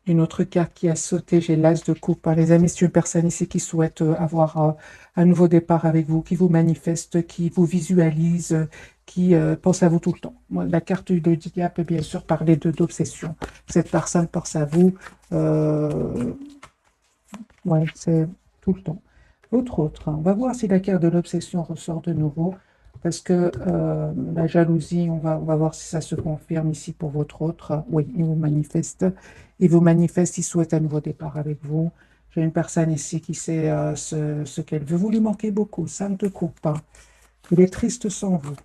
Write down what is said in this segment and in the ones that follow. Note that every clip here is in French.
Une autre carte qui a sauté, j'ai l'As de coupe. Les amis, c'est une personne ici qui souhaite avoir un nouveau départ avec vous, qui vous manifeste, qui vous visualise, qui pense à vous tout le temps. Moi, la carte de diable peut bien sûr parler d'obsession. Cette personne pense à vous. Euh, ouais, c'est tout le temps. Autre, on va voir si la carte de l'obsession ressort de nouveau. Parce que la jalousie, on va voir si ça se confirme ici pour votre autre. Oui, il vous manifeste. Il vous manifeste, il souhaite un nouveau départ avec vous. J'ai une personne ici qui sait ce qu'elle veut. Vous lui manquez beaucoup, ça ne te coupe pas. Il est triste sans vous.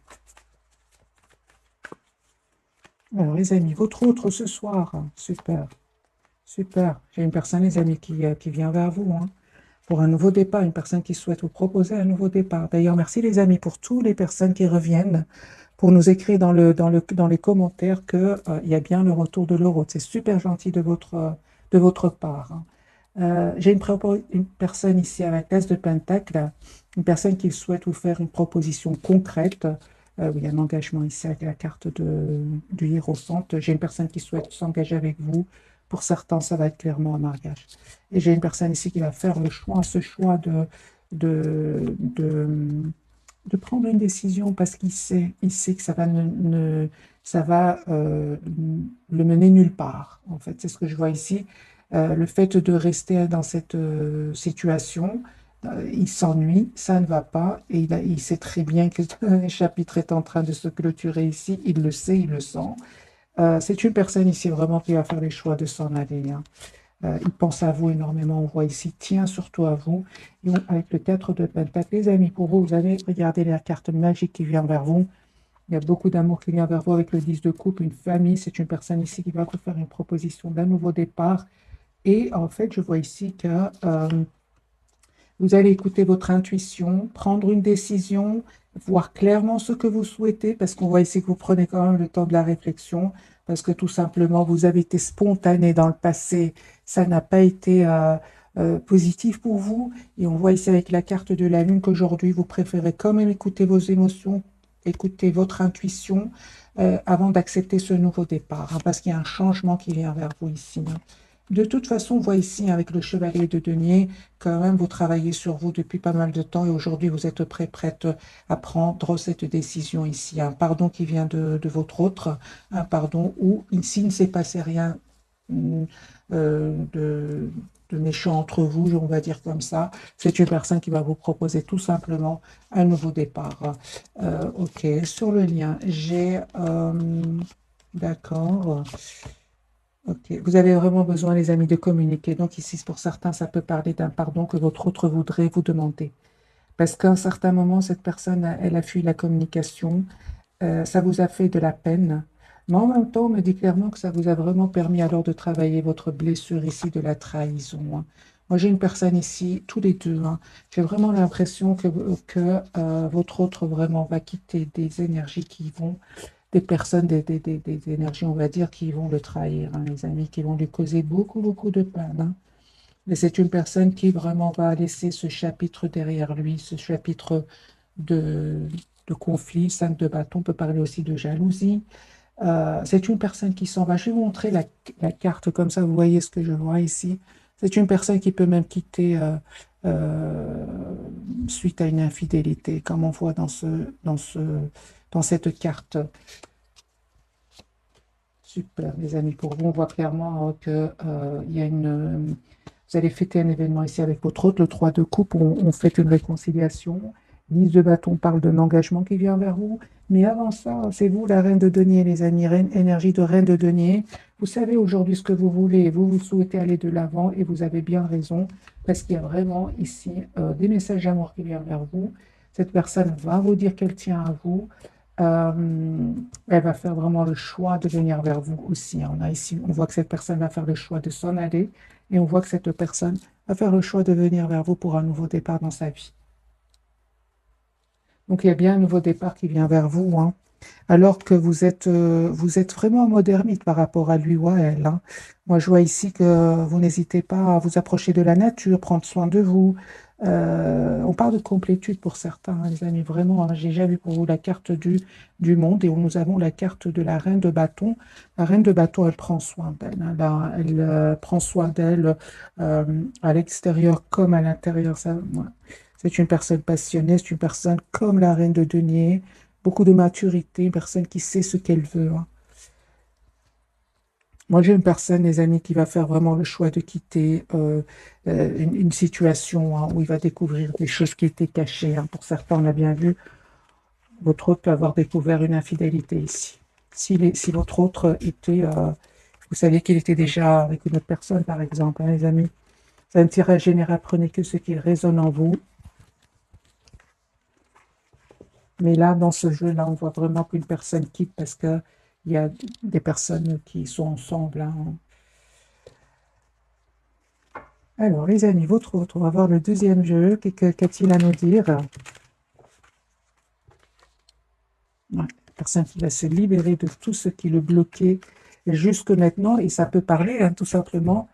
Alors, les amis, votre autre ce soir, super, super. J'ai une personne, les amis, qui vient vers vous, hein, pour un nouveau départ, une personne qui souhaite vous proposer un nouveau départ. D'ailleurs, merci les amis pour toutes les personnes qui reviennent pour nous écrire dans les commentaires que, il y a bien le retour de l'euro. C'est super gentil de votre part, hein. J'ai une personne ici avec l'As de Pentacle, une personne qui souhaite vous faire une proposition concrète. Oui, il y a un engagement ici avec la carte du Hiérophant. J'ai une personne qui souhaite s'engager avec vous. Pour certains, ça va être clairement un mariage. Et j'ai une personne ici qui va faire le choix, ce choix de, de, de prendre une décision parce il sait que ça va, ça va le mener nulle part. En fait, c'est ce que je vois ici. Le fait de rester dans cette situation, il s'ennuie, ça ne va pas, et il sait très bien que le chapitre est en train de se clôturer ici, il le sait, il le sent. C'est une personne ici vraiment qui va faire les choix de s'en aller, hein. Il pense à vous énormément, on voit ici, tient surtout à vous. Et avec le 4 de Pentacle, les amis, pour vous, vous allez regarder la carte magique qui vient vers vous. Il y a beaucoup d'amour qui vient vers vous avec le 10 de coupe, une famille. C'est une personne ici qui va vous faire une proposition d'un nouveau départ. Et en fait, je vois ici que vous allez écouter votre intuition, prendre une décision, voir clairement ce que vous souhaitez, parce qu'on voit ici que vous prenez quand même le temps de la réflexion, parce que tout simplement, vous avez été spontané dans le passé, ça n'a pas été positif pour vous. Et on voit ici avec la carte de la Lune qu'aujourd'hui, vous préférez quand même écouter vos émotions, écouter votre intuition, avant d'accepter ce nouveau départ, hein, parce qu'il y a un changement qui vient vers vous ici, hein. De toute façon, on voit ici avec le chevalier de denier, quand même, vous travaillez sur vous depuis pas mal de temps et aujourd'hui, vous êtes prête à prendre cette décision ici. Un pardon qui vient de votre autre, un pardon où, ici, il ne s'est passé rien mm, de méchant entre vous, on va dire comme ça. C'est une personne qui va vous proposer tout simplement un nouveau départ. Ok, sur le lien, j'ai... d'accord. Ok, vous avez vraiment besoin, les amis, de communiquer. Donc ici, pour certains, ça peut parler d'un pardon que votre autre voudrait vous demander. Parce qu'à un certain moment, cette personne, elle a fui la communication. Ça vous a fait de la peine. Mais en même temps, on me dit clairement que ça vous a vraiment permis alors de travailler votre blessure ici de la trahison, hein. Moi, j'ai une personne ici, tous les deux, hein. J'ai vraiment l'impression que votre autre vraiment va quitter des énergies qui vont des personnes, des énergies, on va dire, qui vont le trahir, hein, les amis, qui vont lui causer beaucoup, beaucoup de peine, hein. Mais c'est une personne qui vraiment va laisser ce chapitre derrière lui, ce chapitre de, de conflit. 5 de bâton peut parler aussi de jalousie. C'est une personne qui s'en va. Je vais vous montrer la carte comme ça, vous voyez ce que je vois ici. C'est une personne qui peut même quitter euh, suite à une infidélité, comme on voit dans cette carte. Super, les amis. Pour vous, on voit clairement que il y a vous allez fêter un événement ici avec votre hôte, le 3 de coupe, on fait une réconciliation. 10 de bâton parle d'un engagement qui vient vers vous. Mais avant ça, c'est vous, la reine de denier, les amis, énergie de reine de denier. Vous savez aujourd'hui ce que vous voulez, vous souhaitez aller de l'avant et vous avez bien raison, parce qu'il y a vraiment ici des messages d'amour qui viennent vers vous. Cette personne va vous dire qu'elle tient à vous. Euh, Elle va faire vraiment le choix de venir vers vous aussi, hein. On a ici, on voit que cette personne va faire le choix de s'en aller et on voit que cette personne va faire le choix de venir vers vous pour un nouveau départ dans sa vie. Donc il y a bien un nouveau départ qui vient vers vous, hein. Alors que vous êtes vraiment en mode ermite par rapport à lui ou à elle, hein. Moi, je vois ici que vous n'hésitez pas à vous approcher de la nature, prendre soin de vous. On parle de complétude pour certains, hein, les amis, vraiment, hein. J'ai déjà vu pour vous la carte du monde et où nous avons la carte de la reine de bâton. La reine de bâton, elle prend soin d'elle, hein. Elle prend soin d'elle à l'extérieur comme à l'intérieur. Ça, ouais. C'est une personne passionnée, c'est une personne comme la reine de denier, beaucoup de maturité, une personne qui sait ce qu'elle veut, hein. Moi, j'ai une personne, les amis, qui va faire vraiment le choix de quitter une situation, hein, où il va découvrir des choses qui étaient cachées, hein. Pour certains, on a bien vu, votre autre peut avoir découvert une infidélité ici. Si votre autre était, vous saviez qu'il était déjà avec une autre personne, par exemple, hein, les amis. C'est un tirage général, prenez que ce qui résonne en vous. Mais là, dans ce jeu-là, on voit vraiment qu'une personne quitte parce qu'il y a des personnes qui sont ensemble, hein. Alors, les amis, votre autre, on va voir le deuxième jeu. Qu'a-t-il à nous dire? Ouais, personne qui va se libérer de tout ce qui le bloquait jusque maintenant. Et ça peut parler, hein, tout simplement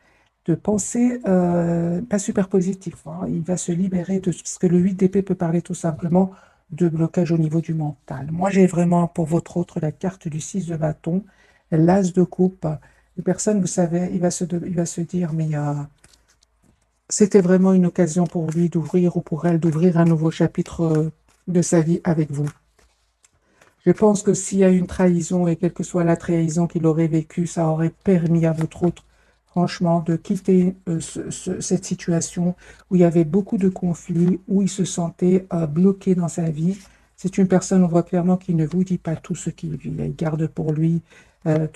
de pensées pas super positives, hein. Il va se libérer de ce que le 8 d'épée peut parler tout simplement de blocage au niveau du mental. Moi, j'ai vraiment pour votre autre la carte du 6 de bâton, l'as de coupe. Une personne, vous savez, il va se dire, mais c'était vraiment une occasion pour lui d'ouvrir ou pour elle d'ouvrir un nouveau chapitre de sa vie avec vous. Je pense que s'il y a une trahison, et quelle que soit la trahison qu'il aurait vécue, ça aurait permis à votre autre, franchement, de quitter cette situation où il y avait beaucoup de conflits, où il se sentait bloqué dans sa vie. C'est une personne, on voit clairement, qui ne vous dit pas tout ce qu'il vit. Il garde pour lui de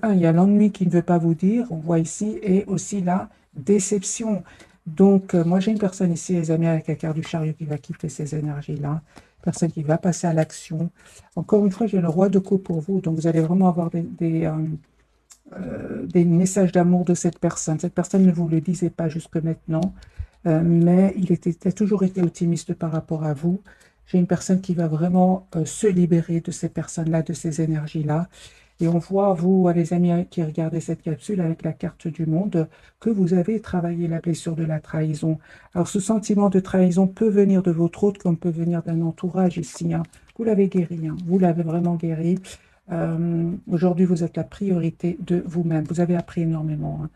un, il y a l'ennui qu'il ne veut pas vous dire, on voit ici, et aussi la déception. Donc, moi, j'ai une personne ici, les amis, avec la carte du chariot qui va quitter ces énergies-là, personne qui va passer à l'action. Encore une fois, j'ai le roi de coupe pour vous, donc vous allez vraiment avoir des messages d'amour de cette personne. Cette personne ne vous le disait pas jusque maintenant, mais il a toujours été optimiste par rapport à vous. J'ai une personne qui va vraiment se libérer de ces personnes-là, de ces énergies-là. Et on voit, vous, les amis qui regardez cette capsule avec la carte du monde, que vous avez travaillé la blessure de la trahison. Alors, ce sentiment de trahison peut venir de votre autre, comme peut venir d'un entourage ici, hein. Vous l'avez guéri, hein. Vous l'avez vraiment guéri. Aujourd'hui, vous êtes la priorité de vous-même. Vous avez appris énormément, hein.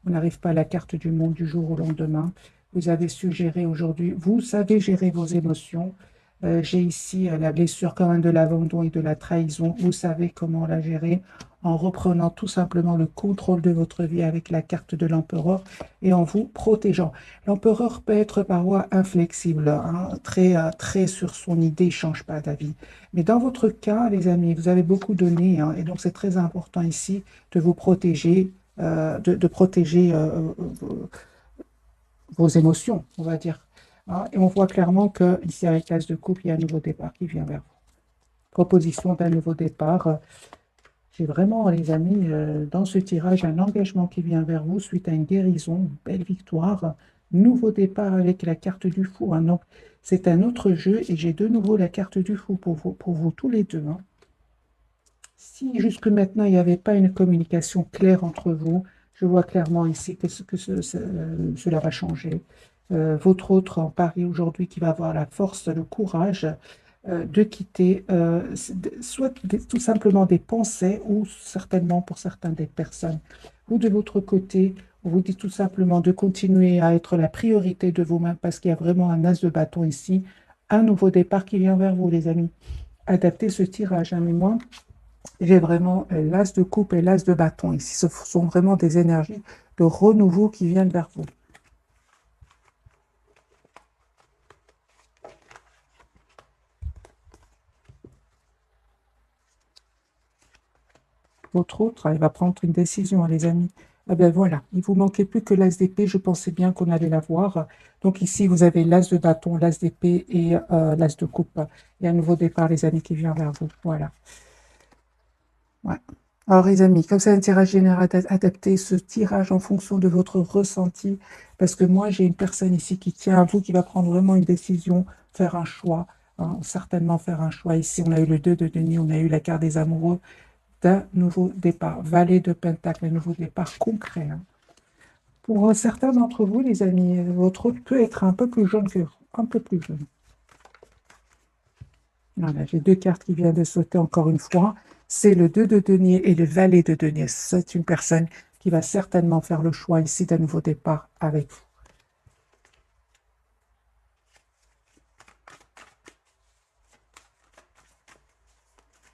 On n'arrive pas à la carte du monde du jour au lendemain. Vous avez su gérer aujourd'hui. Vous savez gérer vos émotions. J'ai ici la blessure quand même de l'abandon et de la trahison. Vous savez comment la gérer en reprenant tout simplement le contrôle de votre vie avec la carte de l'empereur et en vous protégeant. L'empereur peut être parfois inflexible, hein, très sur son idée, il ne change pas d'avis. Mais dans votre cas, les amis, vous avez beaucoup donné, hein, et donc c'est très important ici de vous protéger, de protéger vos émotions, on va dire, hein. Et on voit clairement que ici, avec l'as de coupe, il y a un nouveau départ qui vient vers vous. Proposition d'un nouveau départ. J'ai vraiment, les amis, dans ce tirage, un engagement qui vient vers vous suite à une guérison, une belle victoire, nouveau départ avec la carte du fou, hein. Donc, c'est un autre jeu et j'ai de nouveau la carte du fou pour vous tous les deux, hein. Si jusque maintenant, il n'y avait pas une communication claire entre vous, je vois clairement ici que cela va changer. Votre autre en Paris aujourd'hui qui va avoir la force, le courage de quitter soit tout simplement des pensées ou certainement pour certaines des personnes. Vous, de votre côté, on vous dit tout simplement de continuer à être la priorité de vous-même parce qu'il y a vraiment un as de bâton ici, un nouveau départ qui vient vers vous, les amis. Adaptez ce tirage, hein, mais moi, j'ai vraiment l'as de coupe et l'as de bâton ici. Ce sont vraiment des énergies de renouveau qui viennent vers vous. Votre autre, il va prendre une décision, hein, les amis. Ah ben voilà, il vous manquait plus que l'as d'épée. Je pensais bien qu'on allait l'avoir. Donc ici, vous avez l'as de bâton, l'as d'épée et l'as de coupe. Il y a un nouveau départ, les amis, qui vient vers vous. Voilà. Ouais. Alors, les amis, comme c'est un tirage général, adaptez ce tirage en fonction de votre ressenti. Parce que moi, j'ai une personne ici qui tient à vous, qui va prendre vraiment une décision, faire un choix. certainement faire un choix. Ici, on a eu le 2 de denier, on a eu la carte des amoureux d'un nouveau départ. Valet de Pentacle, un nouveau départ concret. Hein. Pour certains d'entre vous, les amis, votre hôte peut être un peu plus jeune que vous, un peu plus jeune. Voilà, j'ai deux cartes qui viennent de sauter encore une fois. C'est le 2 de denier et le valet de denier. C'est une personne qui va certainement faire le choix ici d'un nouveau départ avec vous.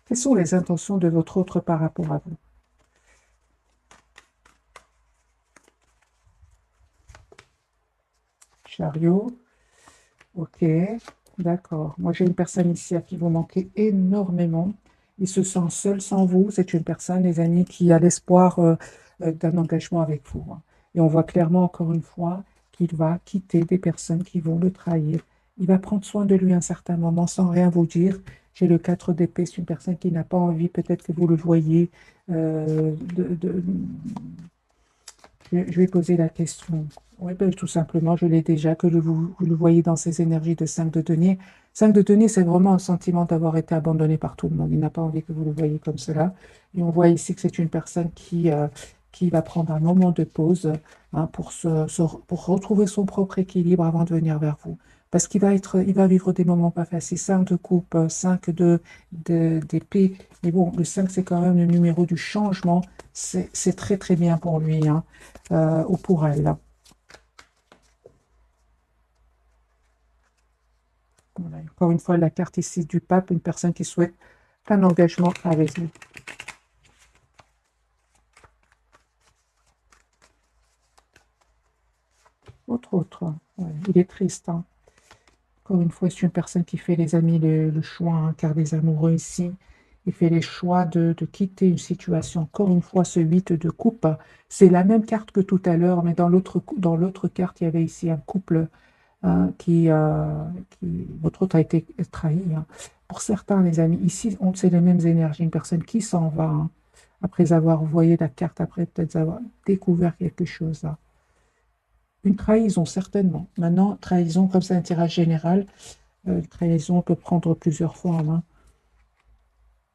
Quelles sont les intentions de votre autre par rapport à vous? Chariot. Ok, d'accord. Moi, j'ai une personne ici à qui vous manquez énormément. Il se sent seul sans vous. C'est une personne, les amis, qui a l'espoir d'un engagement avec vous. Hein. Et on voit clairement, encore une fois, qu'il va quitter des personnes qui vont le trahir. Il va prendre soin de lui à un certain moment sans rien vous dire. J'ai le 4 d'épée, c'est une personne qui n'a pas envie, peut-être que vous le voyez, je vais poser la question. Oui, ben, tout simplement, je l'ai déjà, que vous le voyez dans ces énergies de 5 de denier. 5 de denier, c'est vraiment un sentiment d'avoir été abandonné par tout le monde. Il n'a pas envie que vous le voyez comme cela. Et on voit ici que c'est une personne qui va prendre un moment de pause hein, pour retrouver son propre équilibre avant de venir vers vous. Parce il va vivre des moments pas faciles. 5 de coupe, 5 d'épée. Mais bon, le 5, c'est quand même le numéro du changement. C'est très, très bien pour lui. Hein ou pour elle. Voilà. Encore une fois, la carte ici du pape, une personne qui souhaite un engagement avec lui. Autre. Ouais, il est triste. Hein. Encore une fois, c'est une personne qui fait, les amis, le choix, hein, car des amoureux ici. Il fait les choix de quitter une situation. Encore une fois, ce 8 de coupe, c'est la même carte que tout à l'heure, mais dans l'autre carte, il y avait ici un couple hein, votre autre a été trahi. Hein. Pour certains, les amis, ici, c'est les mêmes énergies. Une personne qui s'en va, hein, après avoir envoyé la carte, après peut-être avoir découvert quelque chose. Hein. Une trahison, certainement. Maintenant, trahison, comme c'est un tirage général, trahison peut prendre plusieurs formes. Hein.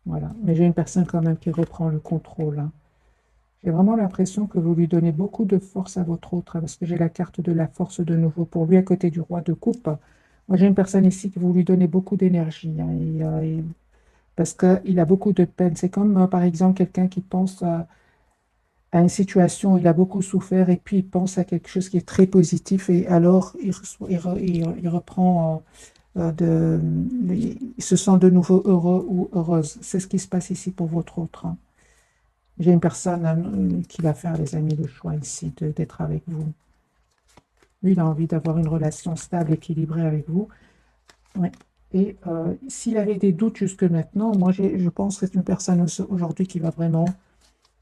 Voilà. Mais j'ai une personne quand même qui reprend le contrôle. Hein. J'ai vraiment l'impression que vous lui donnez beaucoup de force à votre autre, hein, parce que j'ai la carte de la force de nouveau pour lui à côté du roi de coupe. Moi, j'ai une personne ici qui vous lui donnez beaucoup d'énergie, hein, parce qu'il a beaucoup de peine. C'est comme, par exemple, quelqu'un qui pense à une situation où il a beaucoup souffert et puis il pense à quelque chose qui est très positif et alors il reprend, il se sent de nouveau heureux ou heureuse. C'est ce qui se passe ici pour votre autre. Hein. J'ai une personne qui va faire, les amis, le choix ici d'être avec vous. Lui, il a envie d'avoir une relation stable, équilibrée avec vous. Ouais. Et s'il avait des doutes jusque maintenant, moi, je pense que c'est une personne aujourd'hui qui va vraiment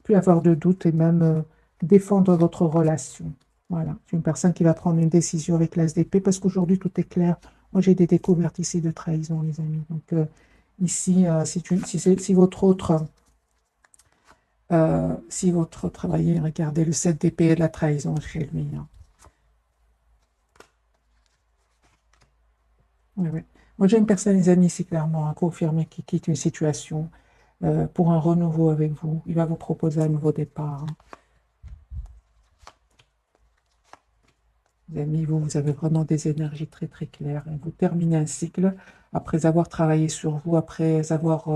plus avoir de doutes et même défendre votre relation. Voilà. C'est une personne qui va prendre une décision avec l'As d'épée parce qu'aujourd'hui, tout est clair. Moi, j'ai des découvertes ici de trahison, les amis. Donc, ici, si votre autre... si votre travaillez, regardez le 7 d'épée et de la trahison chez lui. Hein. Oui, oui. Moi, j'ai une personne, les amis, ici, clairement, hein, confirmé qui quitte une situation pour un renouveau avec vous. Il va vous proposer un nouveau départ. Hein. Les amis, vous avez vraiment des énergies très, très claires. Et vous terminez un cycle après avoir travaillé sur vous, après avoir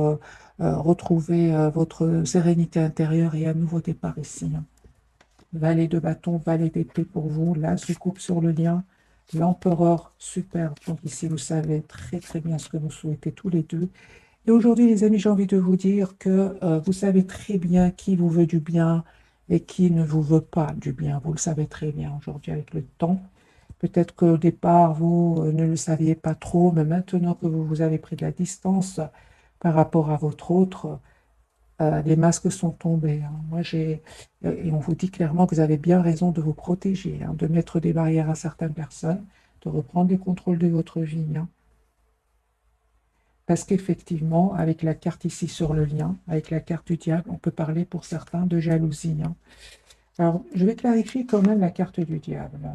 retrouvé votre sérénité intérieure et un nouveau départ ici. Hein. Valet de bâton, valet d'épée pour vous. Là, je coupe sur le lien. L'empereur, super. Donc ici, vous savez très très bien ce que vous souhaitez tous les deux. Et aujourd'hui, les amis, j'ai envie de vous dire que vous savez très bien qui vous veut du bien et qui ne vous veut pas du bien. Vous le savez très bien aujourd'hui avec le temps. Peut-être qu'au départ, vous ne le saviez pas trop, mais maintenant que vous avez pris de la distance par rapport à votre autre, les masques sont tombés. Hein. Et on vous dit clairement que vous avez bien raison de vous protéger, hein, de mettre des barrières à certaines personnes, de reprendre le contrôle de votre vie. Hein. Parce qu'effectivement, avec la carte ici sur le lien, avec la carte du diable, on peut parler pour certains de jalousie. Hein. Alors, je vais clarifier quand même la carte du diable.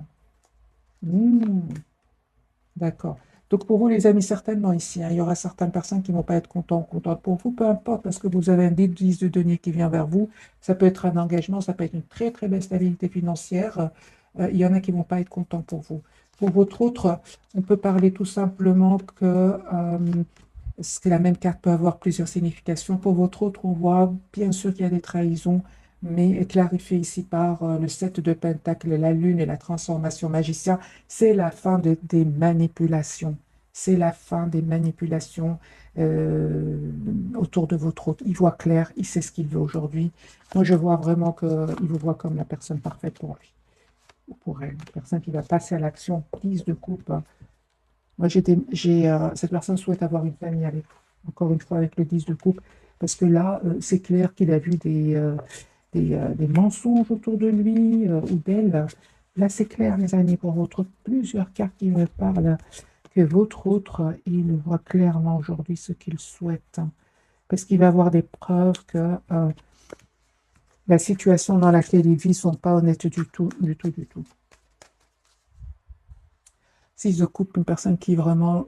D'accord. Donc pour vous, les amis, certainement ici, hein, il y aura certaines personnes qui ne vont pas être contentes pour vous, peu importe, parce que vous avez un 10 de denier qui vient vers vous. Ça peut être un engagement, ça peut être une très très belle stabilité financière. Il y en a qui ne vont pas être contents pour vous. Pour votre autre, on peut parler tout simplement parce que la même carte peut avoir plusieurs significations. Pour votre autre, on voit bien sûr qu'il y a des trahisons, mais clarifié ici par le 7 de Pentacle, la Lune et la transformation magicien, c'est la fin des manipulations. C'est la fin des manipulations euh, autour de votre autre. Il voit clair, il sait ce qu'il veut aujourd'hui. Moi, je vois vraiment qu'il vous voit comme la personne parfaite pour lui ou pour elle. La personne qui va passer à l'action, 10 de coupe. Moi, cette personne souhaite avoir une famille avec vous. Encore une fois, avec le 10 de coupe, parce que là, c'est clair qu'il a vu des mensonges autour de lui ou d'elle. Là, c'est clair, les amis, pour votre plusieurs cartes qui me parlent, que votre autre, il voit clairement aujourd'hui ce qu'il souhaite. Parce qu'il va avoir des preuves que la situation dans laquelle il vit ne sont pas honnêtes du tout, du tout, du tout. 6 de coupe, une personne qui vraiment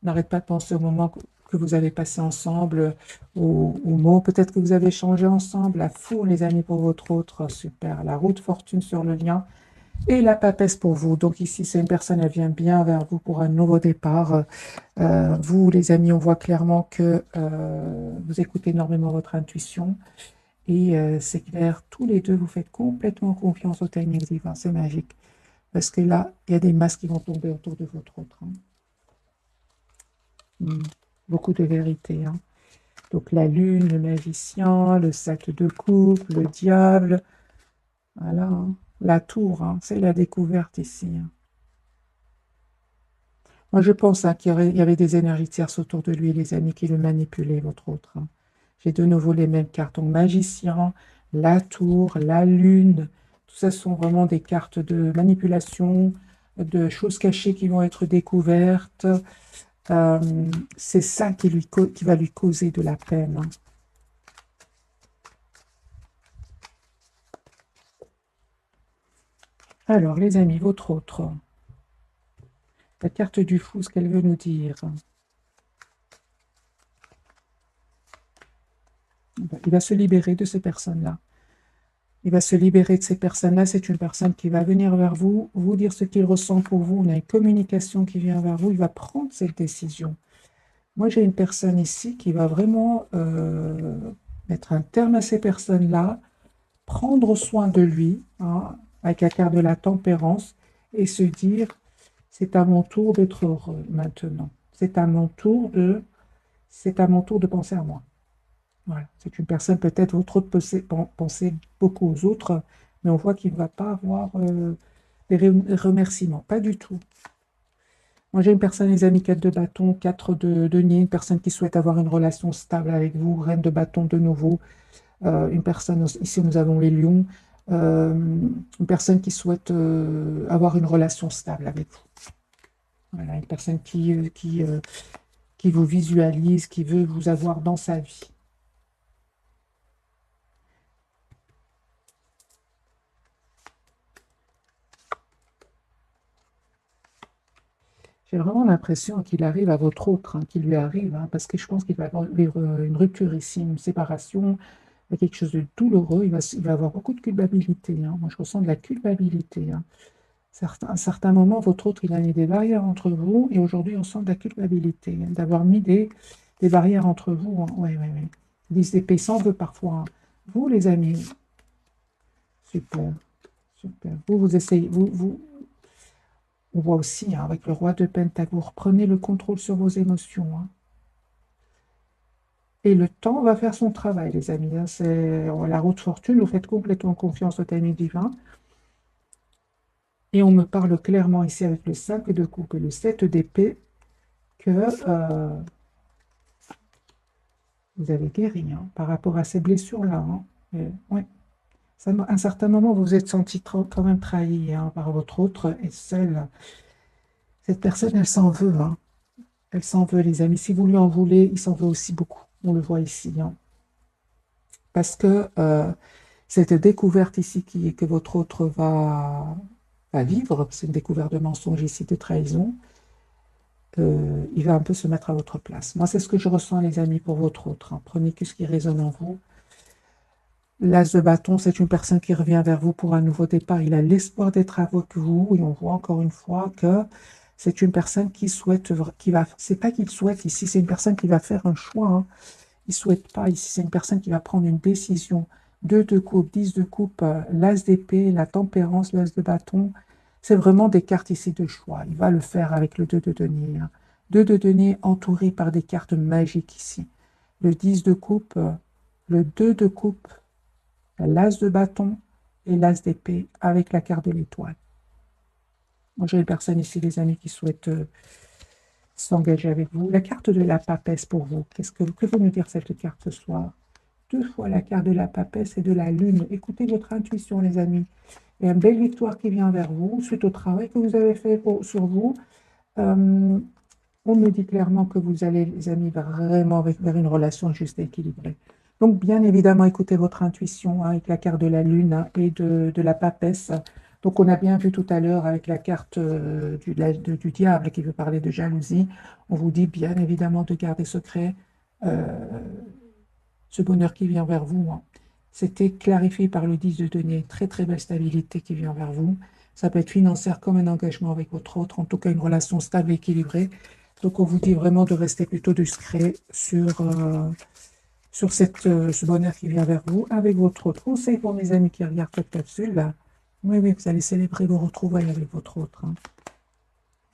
n'arrête pas de penser au moment que vous avez passé ensemble, aux mots peut-être que vous avez changé ensemble, la foule, les amis, pour votre autre, super, la roue de fortune sur le lien, et la papesse pour vous. Donc ici, c'est une personne, elle vient bien vers vous pour un nouveau départ. Vous, les amis, on voit clairement que vous écoutez énormément votre intuition, et c'est clair, tous les deux, vous faites complètement confiance au timing divin, c'est magique. Parce que là, il y a des masques qui vont tomber autour de votre autre. Hein. Beaucoup de vérité. Hein. Donc la lune, le magicien, le 7 de coupe, le diable. Voilà. Hein. La tour, hein, c'est la découverte ici. Hein. Moi, je pense hein, qu'il y avait des énergies tierces autour de lui, les amis qui le manipulaient, votre autre. Hein. J'ai de nouveau les mêmes cartes. Donc magicien, la tour, la lune. Tout ça sont vraiment des cartes de manipulation, de choses cachées qui vont être découvertes. C'est ça qui va lui causer de la peine. Hein. Alors, les amis, votre autre. La carte du fou, ce qu'elle veut nous dire. Il va se libérer de ces personnes-là. Il va se libérer de ces personnes-là. C'est une personne qui va venir vers vous, vous dire ce qu'il ressent pour vous. On a une communication qui vient vers vous. Il va prendre cette décision. Moi, j'ai une personne ici qui va vraiment mettre un terme à ces personnes-là, prendre soin de lui, hein, avec la carte de la tempérance, et se dire, c'est à mon tour d'être heureux maintenant. C'est à mon tour de penser à moi. Voilà. C'est une personne, peut-être, votre autre penser beaucoup aux autres, mais on voit qu'il ne va pas avoir des remerciements. Pas du tout. Moi, j'ai une personne, les amis, 4 de bâton, 4 de denier, une personne qui souhaite avoir une relation stable avec vous, reine de bâton de nouveau. Une personne, ici nous avons les lions, une personne qui souhaite avoir une relation stable avec vous. Voilà, une personne qui vous visualise, qui veut vous avoir dans sa vie. J'ai vraiment l'impression qu'il arrive à votre autre, hein, qu'il lui arrive, hein, parce que je pense qu'il va avoir une rupture ici, une séparation, quelque chose de douloureux. Il va avoir beaucoup de culpabilité. Hein. Moi, je ressens de la culpabilité. Hein. À certains moments, votre autre, il a mis des barrières entre vous, et aujourd'hui, on sent de la culpabilité, hein, d'avoir mis des barrières entre vous. Hein. Oui, oui, oui. 10 d'épée s'en veut parfois. Hein. Vous, les amis, super, super. Vous essayez, on voit aussi, hein, avec le roi de Pentacle, vous reprenez le contrôle sur vos émotions. Hein. Et le temps va faire son travail, les amis. Hein. C'est la route fortune, vous faites complètement confiance au timing divin. Et on me parle clairement ici avec le 5 de coupe et le 7 d'épée que vous avez guéri hein, par rapport à ces blessures-là. Hein. Ouais. À un certain moment, vous vous êtes senti quand même trahi hein, par votre autre et seule. Cette personne, elle s'en veut. Hein. Elle s'en veut, les amis. Si vous lui en voulez, il s'en veut aussi beaucoup. On le voit ici. Hein. Parce que cette découverte ici que votre autre va vivre, c'est une découverte de mensonge ici, de trahison, il va un peu se mettre à votre place. Moi, c'est ce que je ressens, les amis, pour votre autre, hein. Prenez que ce qui résonne en vous. L'as de bâton, c'est une personne qui revient vers vous pour un nouveau départ. Il a l'espoir d'être avec vous et on voit encore une fois que c'est une personne qui souhaite, c'est pas qu'il souhaite ici, c'est une personne qui va faire un choix, hein. Il souhaite pas ici, c'est une personne qui va prendre une décision. 2 de coupe, 10 de coupe, l'as d'épée, la tempérance, l'as de bâton. C'est vraiment des cartes ici de choix. Il va le faire avec le 2 de denier, hein. 2 de denier entouré par des cartes magiques ici. Le 10 de coupe, le 2 de coupe, l'as de bâton et l'as d'épée avec la carte de l'étoile. Moi, j'ai une personne ici, les amis, qui souhaite s'engager avec vous. La carte de la papesse pour vous. Que veut nous dire cette carte ce soir? 2 fois la carte de la papesse et de la lune. Écoutez votre intuition, les amis. Il y a une belle victoire qui vient vers vous suite au travail que vous avez fait sur vous. On me dit clairement que vous allez, les amis, vraiment vers une relation juste et équilibrée. Donc, bien évidemment, écoutez votre intuition, hein, avec la carte de la lune, hein, et de la papesse. Donc, on a bien vu tout à l'heure avec la carte du diable qui veut parler de jalousie. On vous dit bien évidemment de garder secret ce bonheur qui vient vers vous, hein. C'était clarifié par le 10 de denier. Très, très belle stabilité qui vient vers vous. Ça peut être financière comme un engagement avec votre autre, en tout cas une relation stable et équilibrée. Donc, on vous dit vraiment de rester plutôt discret sur ce bonheur qui vient vers vous avec votre autre. Conseil pour mes amis qui regardent cette capsule, là. Oui, oui, vous allez célébrer vos retrouvailles avec votre autre, hein.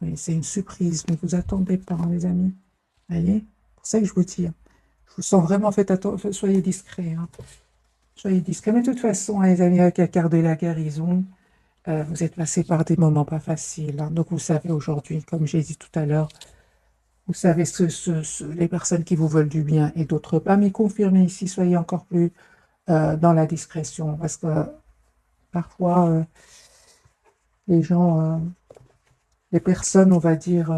Oui, c'est une surprise. Ne vous attendez pas, hein, les amis. Vous voyez? C'est pour ça que je vous dis, hein. Je vous sens vraiment, faites attention, soyez discrets, hein. Soyez discrets. Mais de toute façon, hein, les amis, avec la carte de la guérison, vous êtes passé par des moments pas faciles, hein. Donc, vous savez aujourd'hui, comme j'ai dit tout à l'heure, vous savez les personnes qui vous veulent du bien et d'autres pas. Mais confirmez ici, soyez encore plus dans la discrétion. Parce que parfois, les gens, les personnes, on va dire,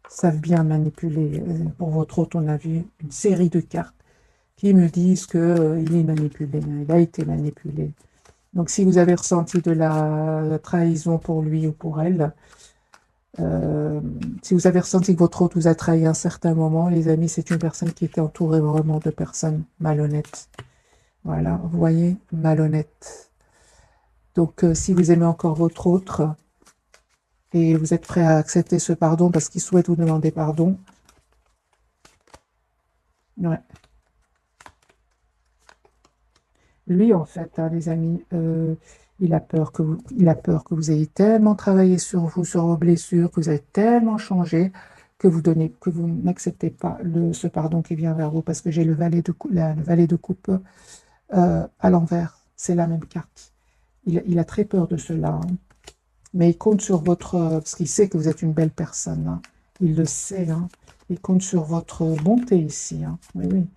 savent bien manipuler. Pour votre autre, on a vu une série de cartes qui me disent qu'il est manipulé, hein, il a été manipulé. Donc, si vous avez ressenti de la trahison pour lui ou pour elle, si vous avez ressenti que votre autre vous a trahi à un certain moment, les amis, c'est une personne qui était entourée vraiment de personnes malhonnêtes. Voilà, vous voyez, malhonnêtes. Donc, si vous aimez encore votre autre et vous êtes prêt à accepter ce pardon parce qu'il souhaite vous demander pardon, ouais. Lui, en fait, hein, les amis, il a peur que vous ayez tellement travaillé sur vous, sur vos blessures, que vous avez tellement changé, que vous n'acceptez pas ce pardon qui vient vers vous, parce que j'ai le valet de coupe à l'envers. C'est la même carte. Il a très peur de cela, hein. Mais il compte sur parce qu'il sait que vous êtes une belle personne, hein. Il le sait, hein. Il compte sur votre bonté ici, hein. Oui, oui.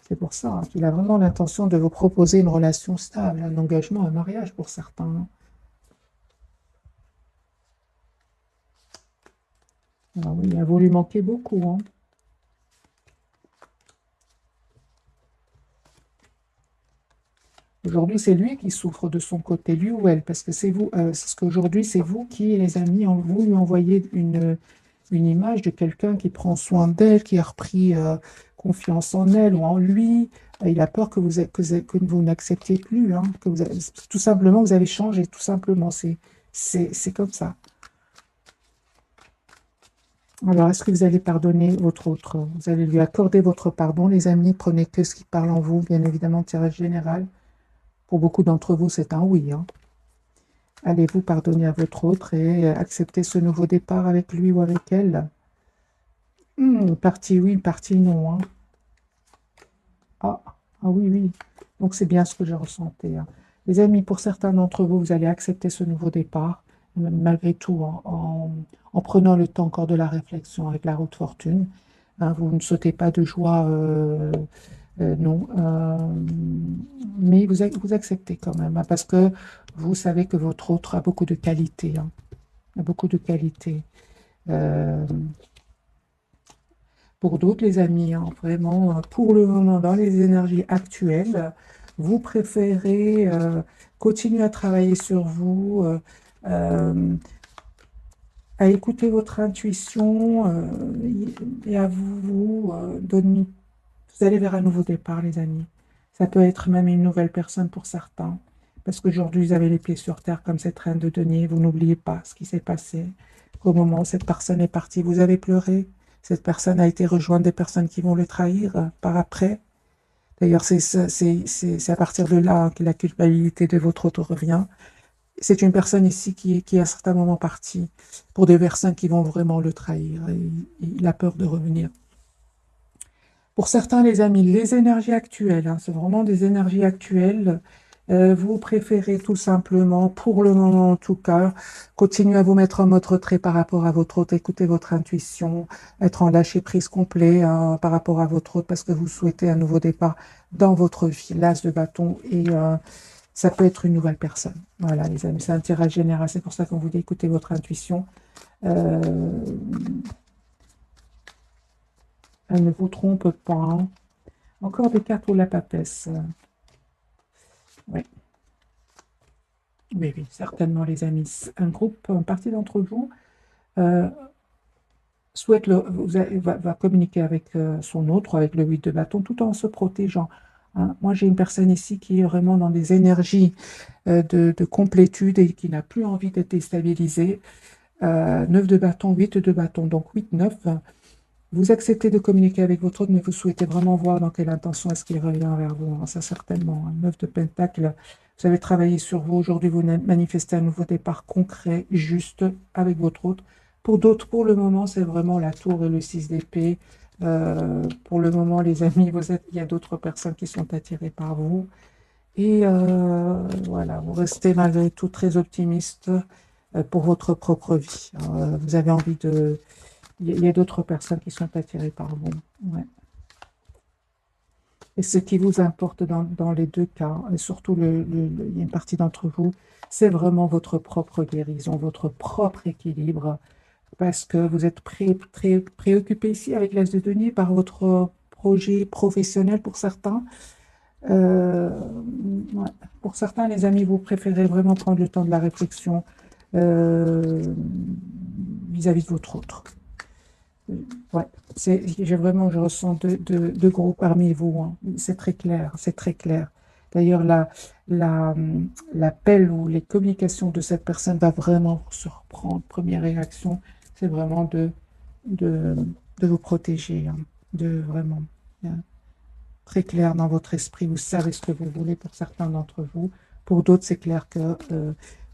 C'est pour ça, hein, qu'il a vraiment l'intention de vous proposer une relation stable, un engagement, un mariage pour certains, hein. Ah oui, vous lui manquez beaucoup, hein. Aujourd'hui, c'est lui qui souffre de son côté, lui ou elle, parce que c'est vous, c'est ce qu'aujourd'hui, c'est vous qui, les amis, vous lui envoyez une image de quelqu'un qui prend soin d'elle, qui a repris confiance en elle ou en lui. Il a peur que vous n'acceptiez plus, hein, tout simplement, vous avez changé, tout simplement. C'est comme ça. Alors, est-ce que vous allez pardonner votre autre? Vous allez lui accorder votre pardon, les amis. Prenez que ce qui parle en vous, bien évidemment, tirage général. Pour beaucoup d'entre vous, c'est un oui, hein. Allez-vous pardonner à votre autre et accepter ce nouveau départ avec lui ou avec elle? Partie oui, partie non, hein. Ah, ah oui, oui. Donc, c'est bien ce que je ressentais, hein. Les amis, pour certains d'entre vous, vous allez accepter ce nouveau départ, malgré tout, en prenant le temps encore de la réflexion avec la roue de fortune, hein. Vous ne sautez pas de joie, non. Mais vous acceptez quand même, hein, parce que vous savez que votre autre a beaucoup de qualités, hein. A beaucoup de qualités. Euh, pour d'autres, les amis, hein, vraiment, pour le moment, dans les énergies actuelles, vous préférez continuer à travailler sur vous, euh, à écouter votre intuition et à donner. Vous allez vers un nouveau départ, les amis. Ça peut être même une nouvelle personne pour certains. Parce qu'aujourd'hui, vous avez les pieds sur terre comme cette reine de denier. Vous n'oubliez pas ce qui s'est passé. Qu'au moment où cette personne est partie, vous avez pleuré. Cette personne a été rejointe des personnes qui vont le trahir par après. D'ailleurs, c'est à partir de là que la culpabilité de votre autre revient. C'est une personne ici qui est à un certain moment partie pour des personnes qui vont vraiment le trahir. Et il a peur de revenir. Pour certains, les amis, les énergies actuelles, hein, c'est vraiment des énergies actuelles. Vous préférez tout simplement, pour le moment en tout cas, continuer à vous mettre en mode retrait par rapport à votre hôte, écouter votre intuition, être en lâcher prise complet hein, par rapport à votre hôte parce que vous souhaitez un nouveau départ dans votre vie, l'as de bâton et ça peut être une nouvelle personne. Voilà, les amis, c'est un tirage général, c'est pour ça qu'on vous dit écoutez votre intuition. Euh, Elle ne vous trompe pas, hein. Encore des cartes pour la papesse. Oui, oui, oui, certainement, les amis. Un groupe, une partie d'entre vous euh, va communiquer avec son autre, avec le 8 de bâton, tout en se protégeant. Hein. Moi, j'ai une personne ici qui est vraiment dans des énergies de complétude et qui n'a plus envie d'être déstabilisée. 9 de bâton, 8 de bâton, donc 8, 9. Vous acceptez de communiquer avec votre autre, mais vous souhaitez vraiment voir dans quelle intention est-ce qu'il revient vers vous. Hein, ça, certainement. Un 9 de pentacle. Vous avez travaillé sur vous. Aujourd'hui, vous manifestez un nouveau départ concret, juste, avec votre autre. Pour d'autres, pour le moment, c'est vraiment la tour et le 6 d'épée. Pour le moment, les amis, il y a d'autres personnes qui sont attirées par vous. Et voilà, vous restez malgré tout très optimiste pour votre propre vie. Vous avez envie de il y a d'autres personnes qui sont attirées par vous. Ouais. Et ce qui vous importe dans les deux cas, et surtout il y a une partie d'entre vous, c'est vraiment votre propre guérison, votre propre équilibre, parce que vous êtes très préoccupé ici avec l'As de denier par votre projet professionnel pour certains. Euh, ouais. Pour certains, les amis, vous préférez vraiment prendre le temps de la réflexion euh, vis-à-vis de votre autre. Ouais, je ressens deux groupes parmi vous. Hein. C'est très clair, c'est très clair. D'ailleurs, l'appel ou les communications de cette personne va vraiment vous surprendre. Première réaction, c'est vraiment de, de vous protéger, hein, de vraiment, hein, très clair dans votre esprit. Vous savez ce que vous voulez pour certains d'entre vous. Pour d'autres, c'est clair que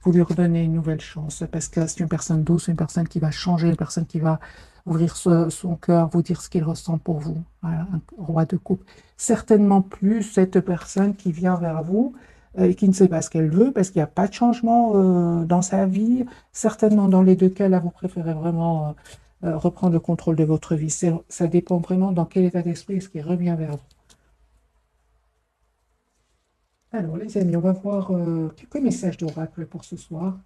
vous lui redonnez une nouvelle chance parce que c'est une personne douce, une personne qui va changer, une personne qui va ouvrir son cœur, vous dire ce qu'il ressent pour vous. Voilà, un roi de coupe. Certainement plus cette personne qui vient vers vous et qui ne sait pas ce qu'elle veut parce qu'il n'y a pas de changement dans sa vie. Certainement dans les deux cas, là, vous préférez vraiment reprendre le contrôle de votre vie. Ça dépend vraiment dans quel état d'esprit est-ce qu'il revient vers vous. Alors, les amis, on va voir quelques messages d'oracle pour ce soir.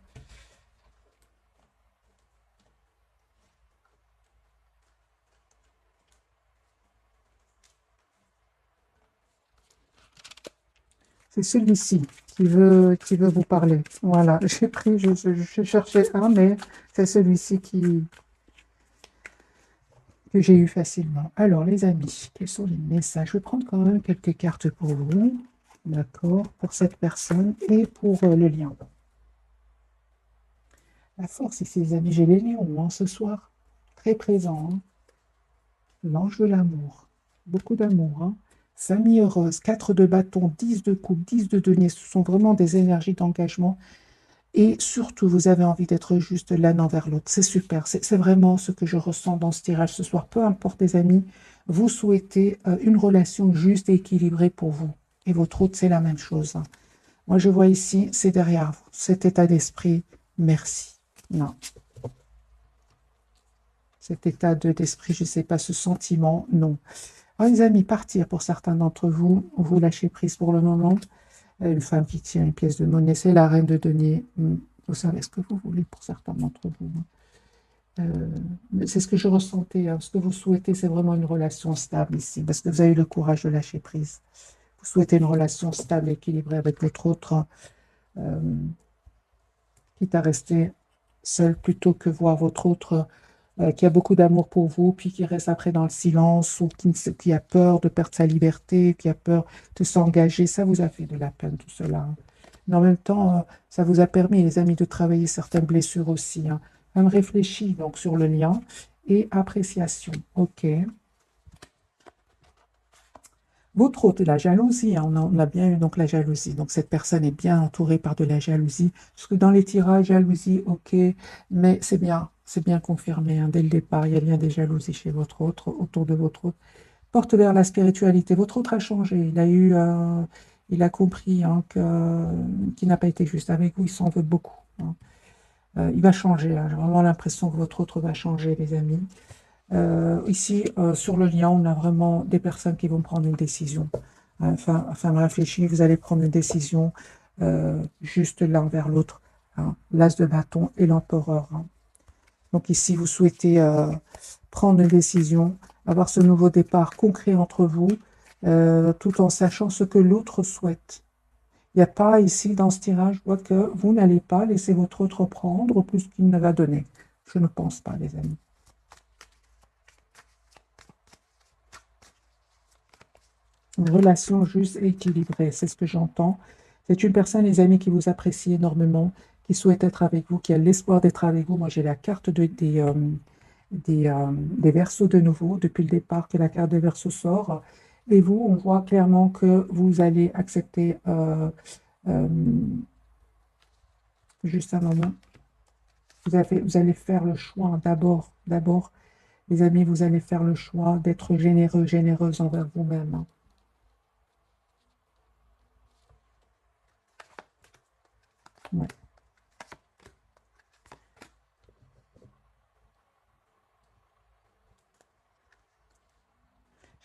C'est celui-ci qui veut vous parler. Voilà, j'ai pris, je cherchais un, mais c'est celui-ci que j'ai eu facilement. Alors, les amis, quels sont les messages? Je vais prendre quand même quelques cartes pour vous, d'accord, pour cette personne et pour le lien. La force ici, les amis, j'ai les lions hein, ce soir, très présents. Hein. L'ange de l'amour, beaucoup d'amour. Hein. Famille heureuse, 4 de bâton, 10 de coupe, 10 de denier, ce sont vraiment des énergies d'engagement. Et surtout, vous avez envie d'être juste l'un envers l'autre. C'est super, c'est vraiment ce que je ressens dans ce tirage ce soir. Peu importe les amis, vous souhaitez une relation juste et équilibrée pour vous. Et votre autre, c'est la même chose. Hein. Moi, je vois ici, c'est derrière vous, cet état d'esprit. Merci. Non, cet état d'esprit, je ne sais pas, ce sentiment, non. Alors, les amis, partir pour certains d'entre vous, vous lâchez prise pour le moment. Une femme qui tient une pièce de monnaie, c'est la reine de denier. Vous savez ce que vous voulez pour certains d'entre vous. C'est ce que je ressentais. Hein. Ce que vous souhaitez, c'est vraiment une relation stable ici, parce que vous avez eu le courage de lâcher prise. Vous souhaitez une relation stable, équilibrée avec votre autre, quitte à rester seul plutôt que voir votre autre qui a beaucoup d'amour pour vous, puis qui reste après dans le silence, ou qui a peur de perdre sa liberté, qui a peur de s'engager. Ça vous a fait de la peine, tout cela, hein. Mais en même temps, ça vous a permis, les amis, de travailler certaines blessures aussi, hein. Même réfléchis donc sur le lien et appréciation. OK. Votre autre, la jalousie, hein, on a bien eu donc la jalousie. Donc cette personne est bien entourée par de la jalousie. Parce que dans les tirages, jalousie, ok, mais c'est bien confirmé, hein, dès le départ, il y a bien des jalousies chez votre autre, autour de votre autre. Porte vers la spiritualité. Votre autre a changé. Il a compris, hein, qu'il n'a pas été juste avec vous. Il s'en veut beaucoup, hein. Il va changer, hein. J'ai vraiment l'impression que votre autre va changer, les amis. Ici, sur le lien, on a vraiment des personnes qui vont prendre une décision. Enfin, réfléchir, vous allez prendre une décision juste l'un vers l'autre, hein. L'as de bâton et l'empereur, hein. Donc ici, vous souhaitez prendre une décision, avoir ce nouveau départ concret entre vous, tout en sachant ce que l'autre souhaite. Il n'y a pas ici, dans ce tirage, je vois que vous n'allez pas laisser votre autre prendre plus qu'il ne va donner. Je ne pense pas, les amis. Une relation juste et équilibrée, c'est ce que j'entends. C'est une personne, les amis, qui vous apprécie énormément, qui souhaite être avec vous, qui a l'espoir d'être avec vous. Moi, j'ai la carte des Verseaux de nouveau, depuis le départ que la carte des Verseaux sort. Et vous, on voit clairement que vous allez accepter, euh, juste un moment, vous allez faire le choix d'abord, les amis, vous allez faire le choix d'être généreux, généreuse envers vous-même, hein. Ouais.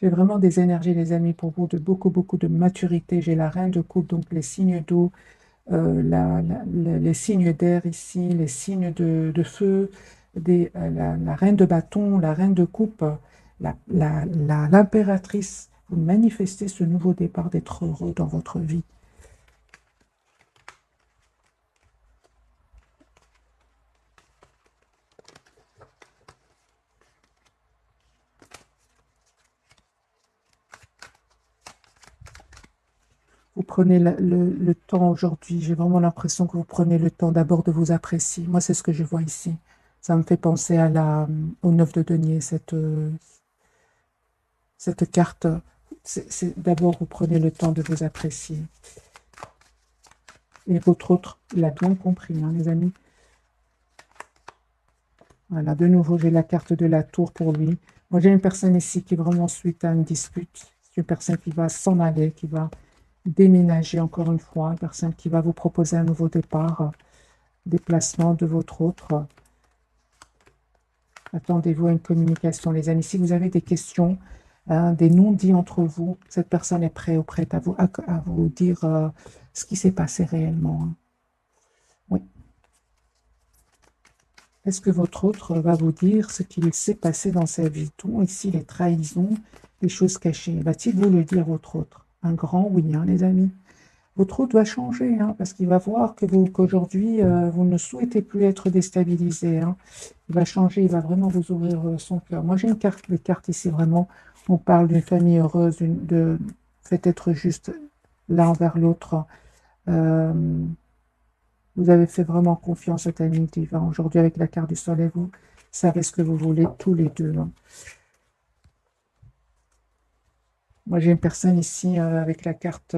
J'ai vraiment des énergies, les amis, pour vous, de beaucoup, beaucoup de maturité. J'ai la reine de coupe, donc les signes d'eau, les signes d'air ici, les signes de feu, la reine de bâton, la reine de coupe, l'impératrice. Vous manifestez ce nouveau départ d'être heureux dans votre vie. Vous prenez le temps aujourd'hui. J'ai vraiment l'impression que vous prenez le temps d'abord de vous apprécier. Moi, c'est ce que je vois ici. Ça me fait penser au 9 de denier, cette carte. D'abord, vous prenez le temps de vous apprécier. Et votre autre l'a bien compris, hein, les amis. Voilà, de nouveau, j'ai la carte de la tour pour lui. Moi, j'ai une personne ici qui est vraiment suite à une dispute. C'est une personne qui va s'en aller, qui va déménager encore une fois. Une personne qui va vous proposer un nouveau départ, déplacement de votre autre. Attendez-vous à une communication, les amis. Si vous avez des questions, hein, des non-dits entre vous, cette personne est prête ou prête à vous dire ce qui s'est passé réellement, hein. Oui. Est-ce que votre autre va vous dire ce qu'il s'est passé dans sa vie? Tout ici, les trahisons, les choses cachées. Va-t-il vous le dire, votre autre? Un grand oui, hein, les amis. Votre autre va changer, hein, parce qu'il va voir qu'aujourd'hui, vous ne souhaitez plus être déstabilisé, hein. Il va changer, il va vraiment vous ouvrir son cœur. Moi, j'ai les cartes ici, vraiment. On parle d'une famille heureuse, faites être juste l'un envers l'autre. Euh, vous avez fait vraiment confiance au timing divin. Aujourd'hui, avec la carte du soleil, vous savez ce que vous voulez tous les deux, hein. Moi, j'ai une personne ici avec la carte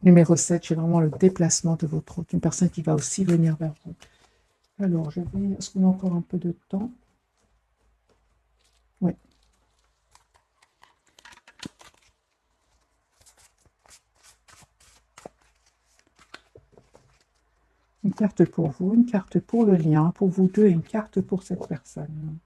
numéro 7. J'ai vraiment le déplacement de votre autre. Une personne qui va aussi venir vers vous. Alors, est-ce qu'on a encore un peu de temps? Oui. Une carte pour vous, une carte pour le lien, pour vous deux, et une carte pour cette personne.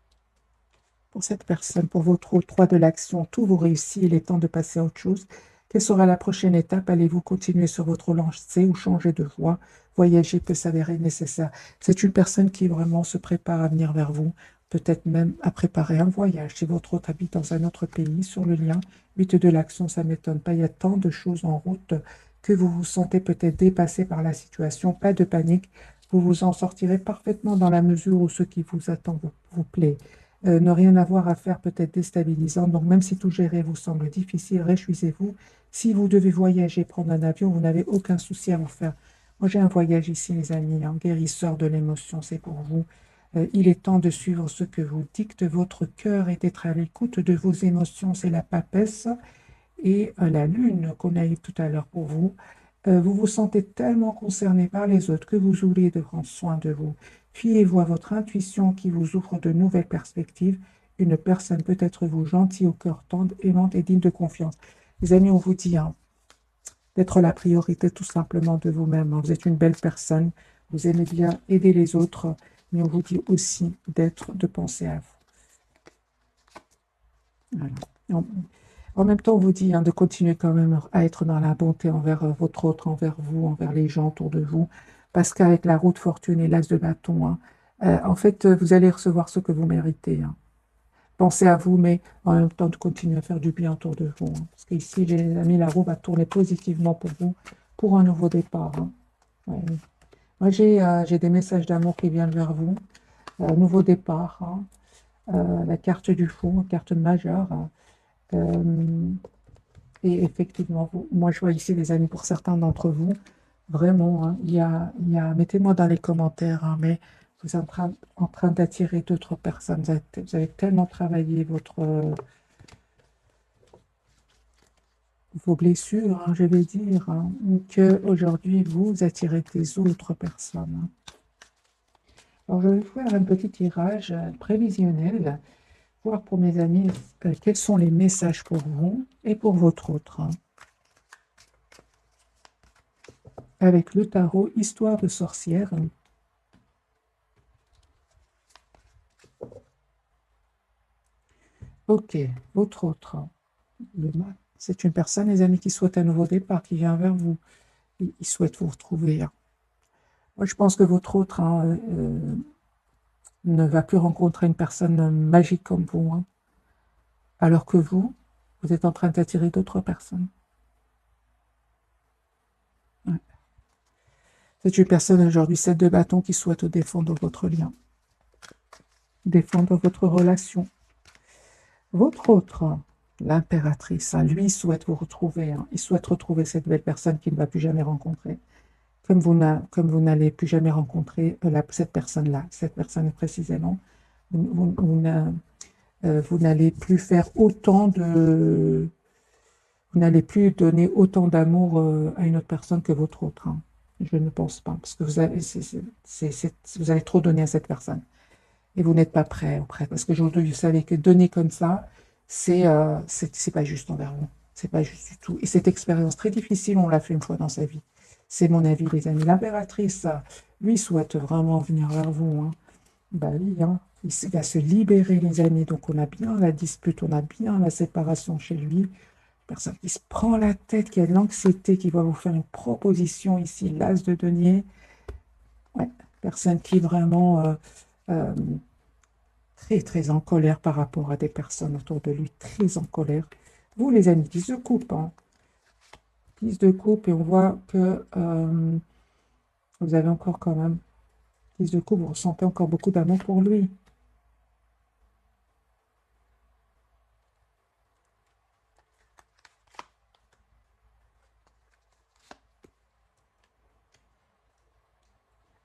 Pour cette personne, pour votre 3 de l'action, tout vous réussit, il est temps de passer à autre chose. Quelle sera la prochaine étape? Allez-vous continuer sur votre lancée ou changer de voie? Voyager peut s'avérer nécessaire. C'est une personne qui vraiment se prépare à venir vers vous, peut-être même à préparer un voyage. Si votre autre habite dans un autre pays, sur le lien, 8 de l'action, ça ne m'étonne pas. Il y a tant de choses en route que vous vous sentez peut-être dépassé par la situation. Pas de panique. Vous vous en sortirez parfaitement dans la mesure où ce qui vous attend vous plaît. Ne rien avoir à faire peut être déstabilisant. Donc, même si tout gérer vous semble difficile, réjouissez-vous. Si vous devez voyager, prendre un avion, vous n'avez aucun souci à vous faire. Moi, j'ai un voyage ici, les amis, un guérisseur de l'émotion, c'est pour vous. Il est temps de suivre ce que vous dicte votre cœur et d'être à l'écoute de vos émotions. C'est la papesse et la lune qu'on a eu tout à l'heure pour vous. Vous vous sentez tellement concerné par les autres que vous oubliez de prendre soin de vous. Fiez-vous à votre intuition qui vous ouvre de nouvelles perspectives. Une personne peut être vous gentille, au cœur tendre, aimante et digne de confiance. Les amis, on vous dit hein, d'être la priorité tout simplement de vous-même. Vous êtes une belle personne, vous aimez bien aider les autres, mais on vous dit aussi de penser à vous. Voilà. En même temps, on vous dit hein, de continuer quand même à être dans la bonté envers votre autre, envers vous, envers les gens autour de vous, parce qu'avec la roue de fortune et l'as de bâton, hein, en fait, vous allez recevoir ce que vous méritez. Hein. Pensez à vous, mais en même temps, de continuer à faire du bien autour de vous. Hein, parce qu'ici, les amis, la roue va tourner positivement pour vous, pour un nouveau départ. Hein. Ouais. Moi, j'ai des messages d'amour qui viennent vers vous. Nouveau départ, hein. La carte du fou, carte majeure. Hein. Et effectivement, moi je vois ici les amis pour certains d'entre vous, vraiment, hein, mettez-moi dans les commentaires, hein, mais vous êtes en train d'attirer d'autres personnes. Vous avez tellement travaillé vos blessures, hein, je vais dire, hein, qu'aujourd'hui vous attirez des autres personnes. Hein. Alors je vais faire un petit tirage prévisionnel, voir pour mes amis quels sont les messages pour vous et pour votre autre. Hein. Avec le tarot Histoire de sorcière. Ok, votre autre. C'est une personne, les amis, qui souhaite un nouveau départ, qui vient vers vous. Il souhaite vous retrouver. Hein. Moi, je pense que votre autre hein, ne va plus rencontrer une personne magique comme vous. Hein, alors que vous êtes en train d'attirer d'autres personnes. Ouais. C'est une personne aujourd'hui, 7 de bâton, qui souhaite défendre votre lien. Défendre votre relation. Votre autre, l'impératrice, hein, lui souhaite vous retrouver. Hein, il souhaite retrouver cette belle personne qu'il ne va plus jamais rencontrer. Comme vous n'allez plus jamais rencontrer cette personne précisément, vous n'allez plus faire autant de... Vous n'allez plus donner autant d'amour à une autre personne que votre autre. Hein. Je ne pense pas, parce que vous avez trop donné à cette personne. Et vous n'êtes pas prêt, parce qu'aujourd'hui, vous savez que donner comme ça, c'est pas juste envers vous. C'est pas juste du tout. Et cette expérience très difficile, on l'a fait une fois dans sa vie. C'est mon avis, les amis. L'impératrice, lui, souhaite vraiment venir vers vous. Hein. Bah oui, hein. Il va se libérer, les amis. Donc, on a bien la dispute, on a bien la séparation chez lui. Personne qui se prend la tête, qui a de l'anxiété, qui va vous faire une proposition ici, l'as de denier. Ouais. Personne qui vraiment euh, très, très en colère par rapport à des personnes autour de lui, très en colère. Vous, les amis, 10 de coupe, hein. 10 de coupe, et on voit que vous avez encore quand même 10 de coupe, vous ressentez encore beaucoup d'amour pour lui.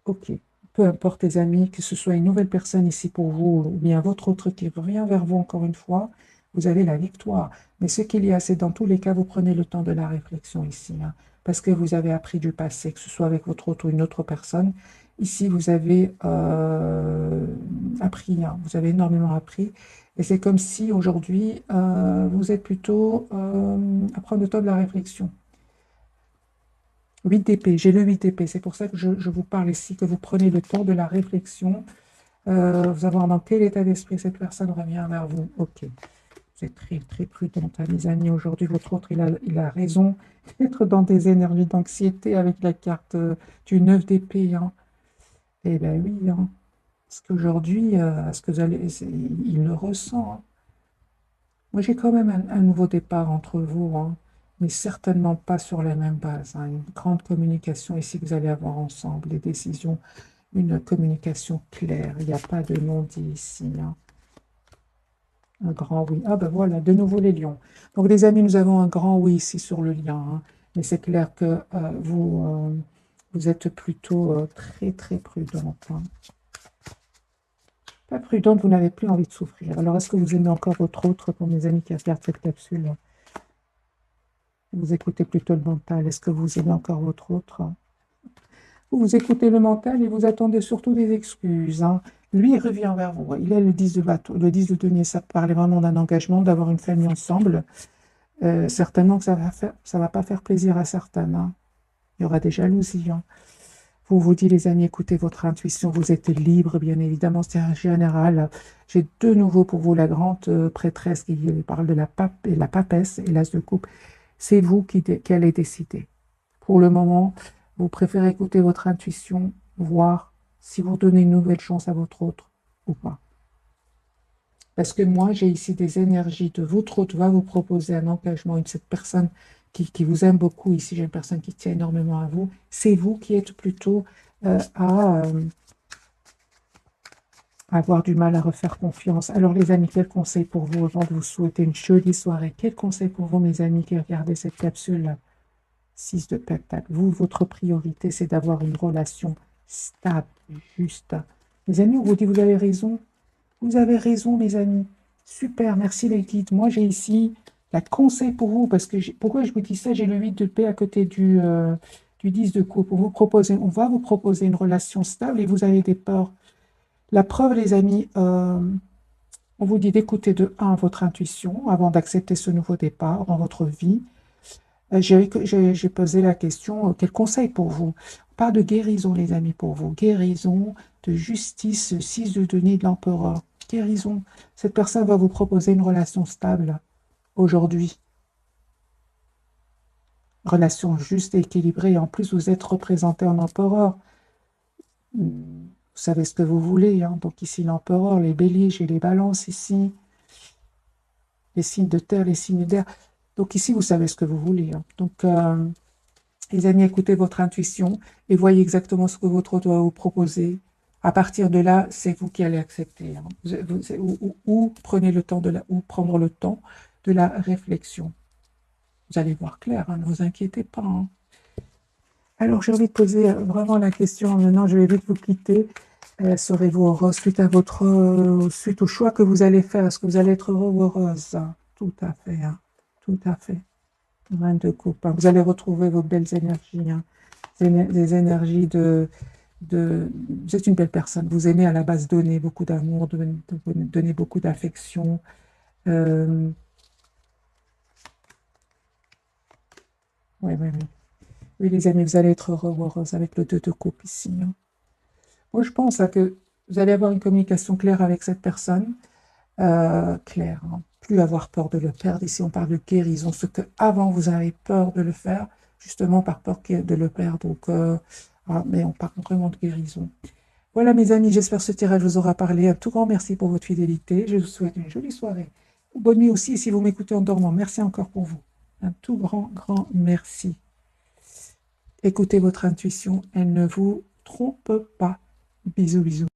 Ok, peu importe les amis, que ce soit une nouvelle personne ici pour vous, ou bien votre autre qui revient vers vous encore une fois, vous avez la victoire. Mais ce qu'il y a, c'est dans tous les cas, vous prenez le temps de la réflexion ici, hein, parce que vous avez appris du passé, que ce soit avec votre autre ou une autre personne. Ici, vous avez appris, hein, vous avez énormément appris. Et c'est comme si aujourd'hui, vous êtes plutôt à prendre le temps de la réflexion. 8 d'épée, j'ai le 8 d'épée, c'est pour ça que je vous parle ici, que vous prenez le temps de la réflexion, vous avoir dans quel état d'esprit cette personne revient vers vous. Ok, vous êtes très, très prudente, hein, mes amis. Aujourd'hui, votre autre, il a raison d'être dans des énergies d'anxiété avec la carte du 9 d'épée. Hein. Eh bien oui, hein. Parce qu'aujourd'hui, ce que vous allez, il le ressent. Hein. Moi, j'ai quand même un nouveau départ entre vous, hein, mais certainement pas sur les mêmes bases. Hein. Une grande communication ici que vous allez avoir ensemble, des décisions. une communication claire. Il n'y a pas de non-dit ici, hein. Un grand oui. Ah ben voilà, de nouveau les lions. Donc les amis, nous avons un grand oui ici sur le lien, hein. Mais c'est clair que vous êtes plutôt très très prudente, hein. Pas prudente, vous n'avez plus envie de souffrir. Alors est-ce que vous aimez encore votre autre, pour mes amis qui regardent cette capsule? Vous écoutez plutôt le mental. Est-ce que vous aimez encore votre autre? Vous écoutez le mental et vous attendez surtout des excuses, hein. Lui, il revient vers vous. Il est le 10 de bateau, le 10 de denier. Ça parlait vraiment d'un engagement, d'avoir une famille ensemble. Certainement que ça va pas faire plaisir à certains, hein. Il y aura des jalousies, hein. Vous dites, les amis, écoutez votre intuition. Vous êtes libre, bien évidemment. C'est un général. J'ai de nouveau pour vous la grande prêtresse qui parle de la pape et la papesse et l'as de coupe. C'est vous qui allez décider. Pour le moment, vous préférez écouter votre intuition, voir si vous donnez une nouvelle chance à votre autre ou pas. Parce que moi, j'ai ici des énergies de votre autre va vous proposer un engagement, cette personne qui vous aime beaucoup. Ici, j'ai une personne qui tient énormément à vous. C'est vous qui êtes plutôt à avoir du mal à refaire confiance. Alors, les amis, quel conseil pour vous avant de vous souhaiter une jolie soirée? Quel conseil pour vous, mes amis, qui regardez cette capsule? 6 de Pentacle. Vous, votre priorité, c'est d'avoir une relation stable, juste. Mes amis, on vous dit, vous avez raison. Vous avez raison, mes amis. Super, merci les guides. Moi, j'ai ici la conseil pour vous, parce que pourquoi je vous dis ça? J'ai le 8 de paix à côté du 10 de coupe. On va vous proposer une relation stable et vous avez des peurs. La preuve, les amis, on vous dit d'écouter de 1 votre intuition avant d'accepter ce nouveau départ dans votre vie. J'ai posé la question, quel conseil pour vous? On parle de guérison, les amis, pour vous. Guérison, de justice, 6 de denier de l'empereur. Guérison. Cette personne va vous proposer une relation stable aujourd'hui. Relation juste et équilibrée. En plus, vous êtes représenté en empereur. Vous savez ce que vous voulez, hein. Donc ici, l'empereur, les béliers, j'ai les balances ici. Les signes de terre, les signes d'air. Donc ici, vous savez ce que vous voulez, hein. Donc, les amis, écoutez votre intuition et voyez exactement ce que votre autre doit vous proposer. À partir de là, c'est vous qui allez accepter, hein. Ou prenez le temps ou prendre le temps de la réflexion. Vous allez voir clair, hein, ne vous inquiétez pas, hein. Alors, j'ai envie de poser vraiment la question. Maintenant, je vais vite vous quitter. Serez-vous heureuse suite au choix que vous allez faire? Est-ce que vous allez être heureux ou heureuse? Tout à fait, hein. Tout à fait. 22 coupes, hein. Vous allez retrouver vos belles énergies, hein. Des énergies vous êtes une belle personne. Vous aimez à la base donner beaucoup d'amour, donner beaucoup d'affection. Oui, oui, oui. Oui, les amis, vous allez être heureux ou heureuse avec le 2 de coupe ici, hein. Moi, je pense que vous allez avoir une communication claire avec cette personne. Claire, hein. Plus avoir peur de le perdre. Ici, on parle de guérison. Ce que avant vous avez peur de le faire, justement par peur de le perdre. Donc, mais on parle vraiment de guérison. Voilà, mes amis, j'espère que ce tirage vous aura parlé. Un tout grand merci pour votre fidélité. Je vous souhaite une jolie soirée. Bonne nuit aussi si vous m'écoutez en dormant. Merci encore pour vous. Un tout grand merci. Écoutez votre intuition, elle ne vous trompe pas. Bisous, bisous.